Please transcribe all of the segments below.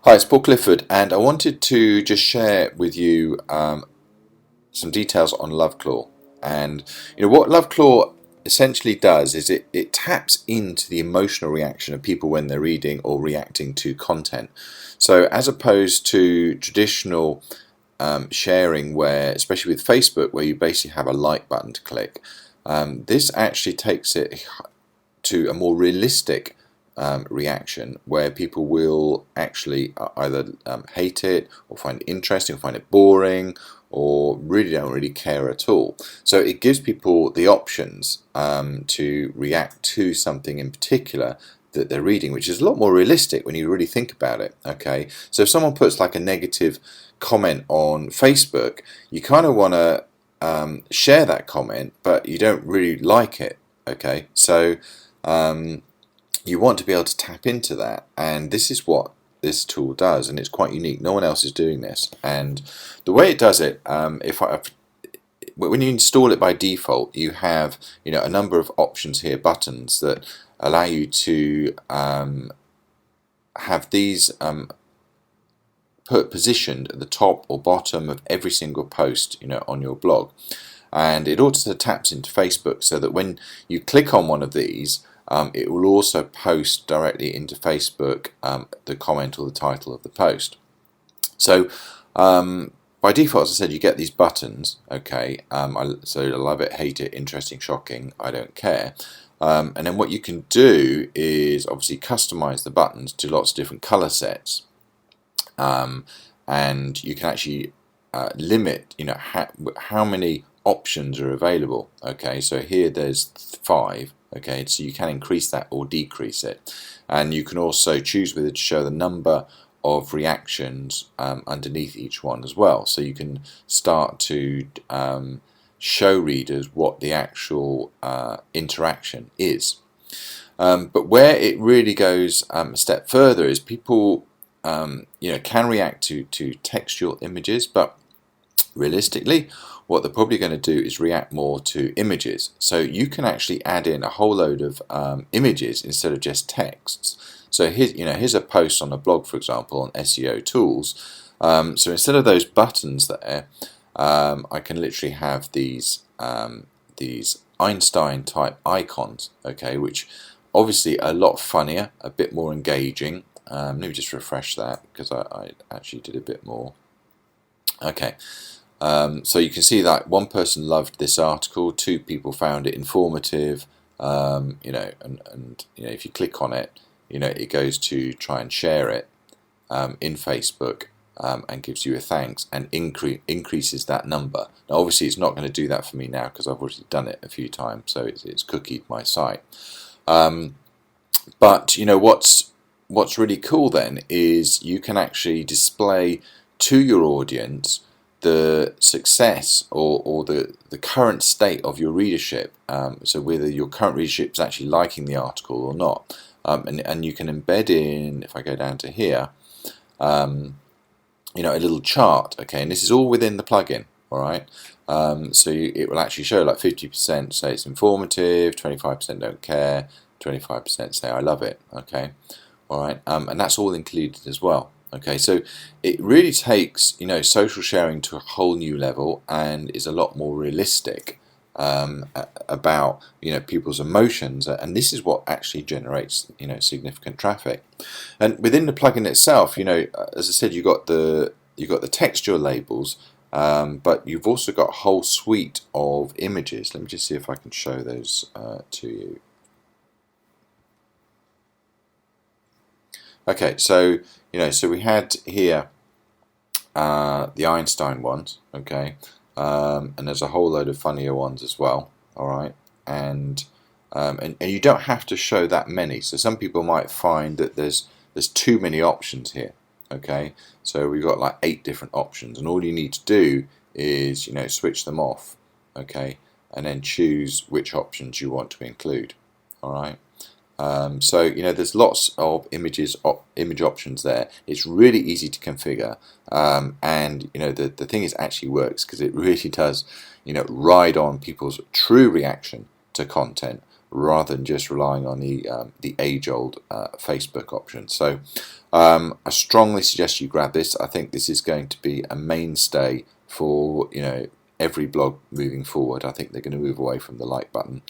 Hi, it's Paul Clifford, and I wanted to just share with you some details on LoveClaw. And what LoveClaw essentially does is it taps into the emotional reaction of people when they're reading or reacting to content. So as opposed to traditional sharing, where especially with Facebook, where you basically have a like button to click, this actually takes it to a more realistic reaction where people will actually either hate it or find it interesting or find it boring or really don't really care at all. So it gives people the options to react to something in particular that they're reading, which is a lot more realistic when you really think about it. Okay, so if someone puts like a negative comment on Facebook, you kind of want to share that comment, but you don't really like it. Okay, so you want to be able to tap into that, and this is what this tool does, and it's quite unique. No one else is doing this, and the way it does it, when you install it by default, you have a number of options here, buttons that allow you to have these positioned at the top or bottom of every single post on your blog, and it also taps into Facebook, so that when you click on one of these, it will also post directly into Facebook the comment or the title of the post. So by default, as I said, you get these buttons. Okay, so I love it, hate it, interesting, shocking, I don't care. And then what you can do is obviously customize the buttons to lots of different color sets, and you can actually limit how many options are available. Okay, so here there's 5. Okay, so you can increase that or decrease it, and you can also choose whether to show the number of reactions underneath each one as well, so you can start to show readers what the actual interaction is. But where it really goes a step further is people can react to textual images, but realistically what they're probably going to do is react more to images. So you can actually add in a whole load of images instead of just texts. So here's a post on a blog, for example, on SEO tools. So instead of those buttons there, I can literally have these Einstein type icons, okay, which obviously are a lot funnier, a bit more engaging. Let me just refresh that, because I actually did a bit more. Okay, so you can see that one person loved this article, 2 people found it informative, and if you click on it, it goes to try and share it in Facebook, and gives you a thanks and increases that number. Now obviously it's not going to do that for me now because I've already done it a few times, so it's cookied my site. But what's really cool then is you can actually display to your audience the success or the current state of your readership, so whether your current readership is actually liking the article or not, and you can embed in, if I go down to here, a little chart. Okay, and this is all within the plugin. All right, so it will actually show like 50% say it's informative, 25% don't care, 25% say I love it. Okay, all right, and that's all included as well. Okay, so it really takes social sharing to a whole new level and is a lot more realistic about people's emotions, and this is what actually generates significant traffic. And within the plugin itself, as I said, you got the textual labels, but you've also got a whole suite of images. Let me just see if I can show those to you. Okay, so so we had here the Einstein ones, okay, and there's a whole load of funnier ones as well. All right, and you don't have to show that many. So some people might find that there's too many options here. Okay, so we've got like 8 different options, and all you need to do is switch them off. Okay, and then choose which options you want to include. All right. So there's lots of image options there. It's really easy to configure, and the thing is actually works, because it really does ride on people's true reaction to content rather than just relying on the age-old Facebook option. So I strongly suggest you grab this. I think this is going to be a mainstay for every blog moving forward. I think they're going to move away from the like button.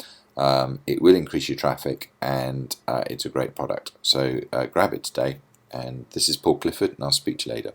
It will increase your traffic, and it's a great product. So grab it today. And this is Paul Clifford, and I'll speak to you later.